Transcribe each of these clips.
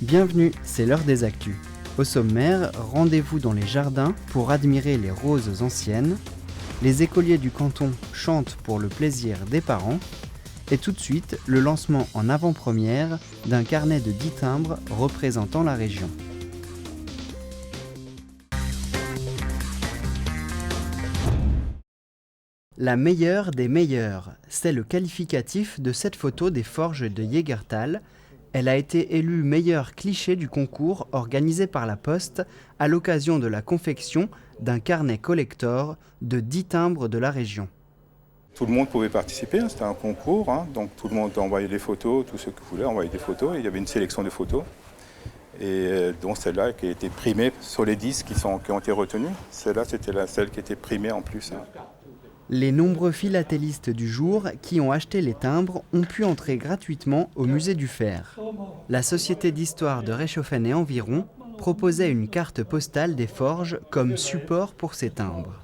Bienvenue, c'est l'heure des actus. Au sommaire, rendez-vous dans les jardins pour admirer les roses anciennes. Les écoliers du canton chantent pour le plaisir des parents. Et tout de suite, le lancement en avant-première d'un carnet de 10 timbres représentant la région. La meilleure des meilleures, c'est le qualificatif de cette photo des forges de Jägertal. Elle a été élue meilleur cliché du concours organisé par la Poste à l'occasion de la confection d'un carnet collector de 10 timbres de la région. Tout le monde pouvait participer, c'était un concours, donc tout le monde envoyait des photos, tous ceux qui voulaient envoyer des photos, et il y avait une sélection de photos, et dont celle-là qui a été primée sur les 10 qui ont été retenus. Celle-là, c'était celle qui était primée en plus. Les nombreux philatélistes du jour qui ont acheté les timbres ont pu entrer gratuitement au musée du Fer. La Société d'histoire de Reichshoffen et environ proposait une carte postale des forges comme support pour ces timbres.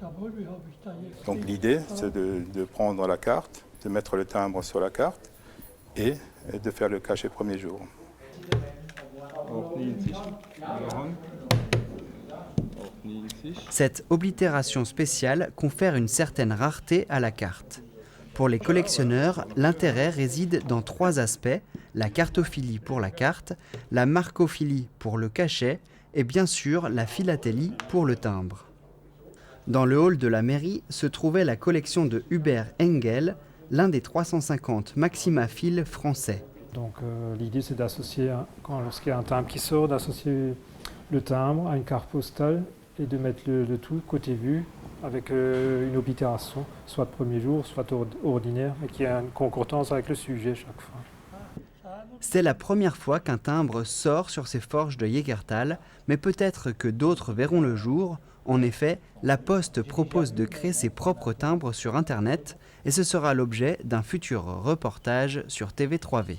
Donc l'idée, c'est de prendre la carte, de mettre le timbre sur la carte et de faire le cachet premier jour. Cette oblitération spéciale confère une certaine rareté à la carte. Pour les collectionneurs, l'intérêt réside dans 3 aspects, la cartophilie pour la carte, la marcophilie pour le cachet et bien sûr la philatélie pour le timbre. Dans le hall de la mairie se trouvait la collection de Hubert Engel, l'un des 350 maximaphiles français. Donc l'idée c'est d'associer, lorsqu'il y a un timbre qui sort, d'associer le timbre à une carte postale et de mettre le tout côté vue avec une oblitération, soit de premier jour, soit ordinaire, et qui a une concordance avec le sujet chaque fois. C'est la première fois qu'un timbre sort sur ces forges de Jägertal, mais peut-être que d'autres verront le jour. En effet, la Poste propose de créer ses propres timbres sur Internet, et ce sera l'objet d'un futur reportage sur TV3V.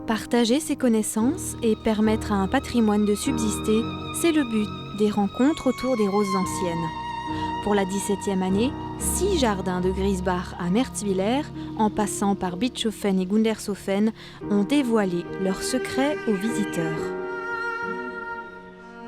Partager ses connaissances et permettre à un patrimoine de subsister, c'est le but des rencontres autour des roses anciennes. Pour la 17e année, 6 jardins de Griesbach à Merzwiller, en passant par Bischofshofen et Gundershofen, ont dévoilé leurs secrets aux visiteurs.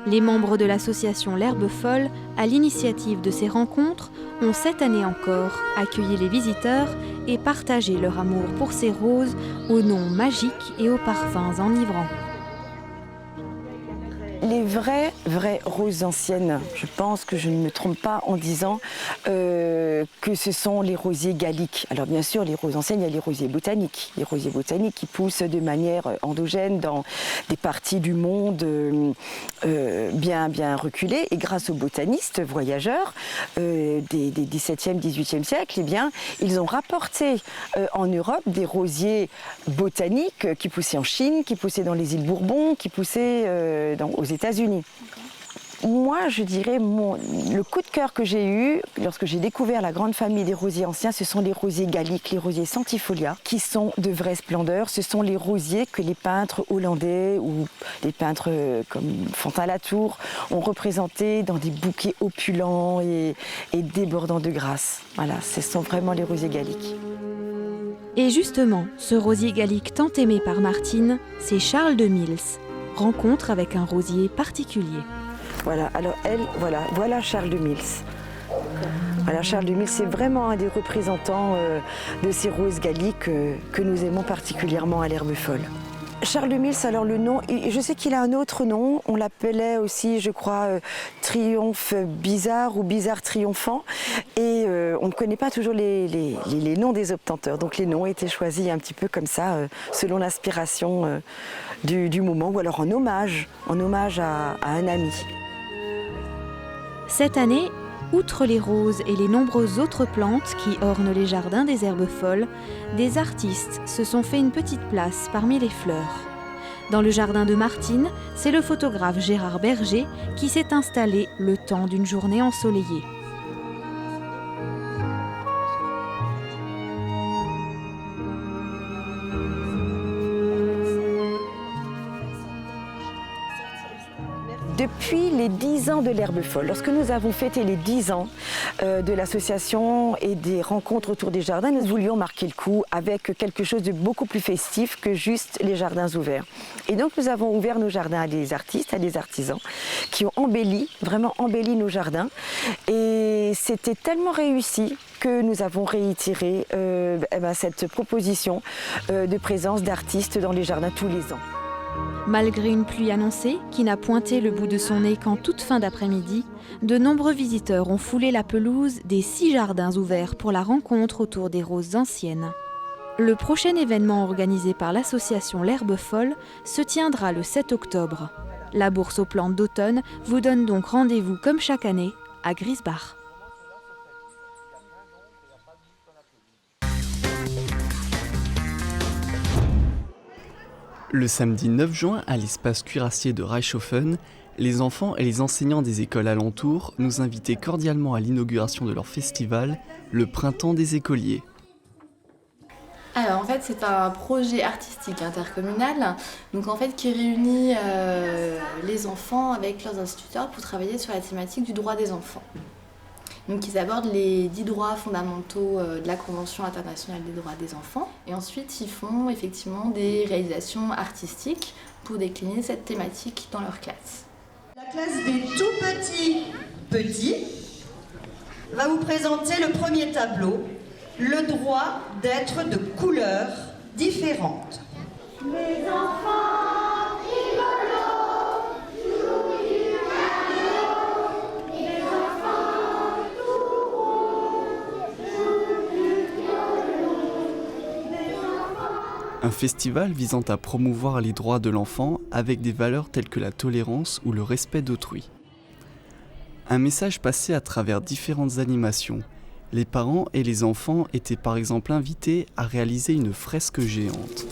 Les membres de l'association L'Herbe Folle, à l'initiative de ces rencontres, ont cette année encore accueilli les visiteurs et partagé leur amour pour ces roses aux noms magiques et aux parfums enivrants. Les vraies roses anciennes, je pense que je ne me trompe pas en disant que ce sont les rosiers galliques. Alors bien sûr, les roses anciennes, il y a les rosiers botaniques. Les rosiers botaniques qui poussent de manière endogène dans des parties du monde bien reculées. Et grâce aux botanistes voyageurs des 17e, 18e siècles, eh bien, ils ont rapporté en Europe des rosiers botaniques qui poussaient en Chine, qui poussaient dans les îles Bourbon, qui poussaient aux États-Unis. Moi, je dirais, le coup de cœur que j'ai eu lorsque j'ai découvert la grande famille des rosiers anciens, ce sont les rosiers galliques, les rosiers centifolia, qui sont de vraie splendeur. Ce sont les rosiers que les peintres hollandais ou les peintres comme Fontaine-Latour ont représentés dans des bouquets opulents et débordants de grâce. Voilà, ce sont vraiment les rosiers galliques. Et justement, ce rosier gallique tant aimé par Martine, c'est Charles de Mils. Rencontre avec un rosier particulier. Voilà, alors voilà Charles de Mils. Voilà, Charles de Mils, c'est vraiment un des représentants de ces roses galliques que nous aimons particulièrement à l'Herbe Folle. Charles de Mils, alors le nom, je sais qu'il a un autre nom, on l'appelait aussi, je crois, Triomphe bizarre ou bizarre triomphant, et on ne connaît pas toujours les noms des obtenteurs, donc les noms étaient choisis un petit peu comme ça, selon l'inspiration du moment, ou alors en hommage à un ami. Cette année, outre les roses et les nombreuses autres plantes qui ornent les jardins des Herbes Folles, des artistes se sont fait une petite place parmi les fleurs. Dans le jardin de Martine, c'est le photographe Gérard Berger qui s'est installé le temps d'une journée ensoleillée. Depuis les 10 ans de l'Herbe Folle, lorsque nous avons fêté les 10 ans de l'association et des rencontres autour des jardins, nous voulions marquer le coup avec quelque chose de beaucoup plus festif que juste les jardins ouverts. Et donc nous avons ouvert nos jardins à des artistes, à des artisans qui ont vraiment embelli nos jardins. Et c'était tellement réussi que nous avons réitéré cette proposition de présence d'artistes dans les jardins tous les ans. Malgré une pluie annoncée, qui n'a pointé le bout de son nez qu'en toute fin d'après-midi, de nombreux visiteurs ont foulé la pelouse des 6 jardins ouverts pour la rencontre autour des roses anciennes. Le prochain événement organisé par l'association L'Herbe Folle se tiendra le 7 octobre. La bourse aux plantes d'automne vous donne donc rendez-vous comme chaque année à Griesbach. Le samedi 9 juin, à l'espace cuirassier de Reichshofen, les enfants et les enseignants des écoles alentours nous invitaient cordialement à l'inauguration de leur festival, le Printemps des écoliers. Alors en fait c'est un projet artistique intercommunal donc en fait qui réunit les enfants avec leurs instituteurs pour travailler sur la thématique du droit des enfants. Donc ils abordent les 10 droits fondamentaux de la Convention internationale des droits des enfants et ensuite ils font effectivement des réalisations artistiques pour décliner cette thématique dans leur classe. La classe des tout petits va vous présenter le premier tableau, le droit d'être de couleurs différentes. Les enfants rigolos jouent du piano, les enfants tout ronds jouent du violon. Un festival visant à promouvoir les droits de l'enfant avec des valeurs telles que la tolérance ou le respect d'autrui. Un message passé à travers différentes animations. Les parents et les enfants étaient par exemple invités à réaliser une fresque géante.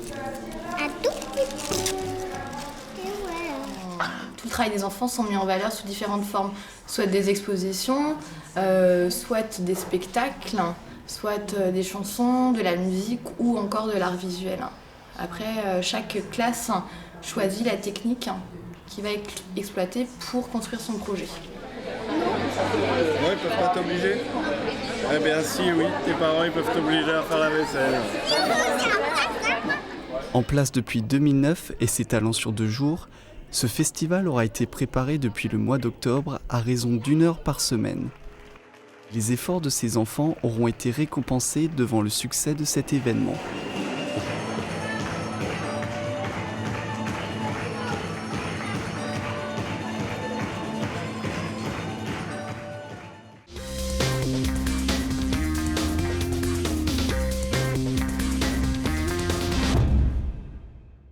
Tout le travail des enfants sont mis en valeur sous différentes formes, soit des expositions, soit des spectacles, soit des chansons, de la musique ou encore de l'art visuel. Après, chaque classe choisit la technique qu'il va exploiter pour construire son projet. Ouais, ils peuvent pas t'obliger. Eh bien si, oui, tes parents ils peuvent t'obliger à faire la vaisselle. En place depuis 2009 et s'étalant sur 2 jours, ce festival aura été préparé depuis le mois d'octobre à raison d'1 heure par semaine. Les efforts de ces enfants auront été récompensés devant le succès de cet événement.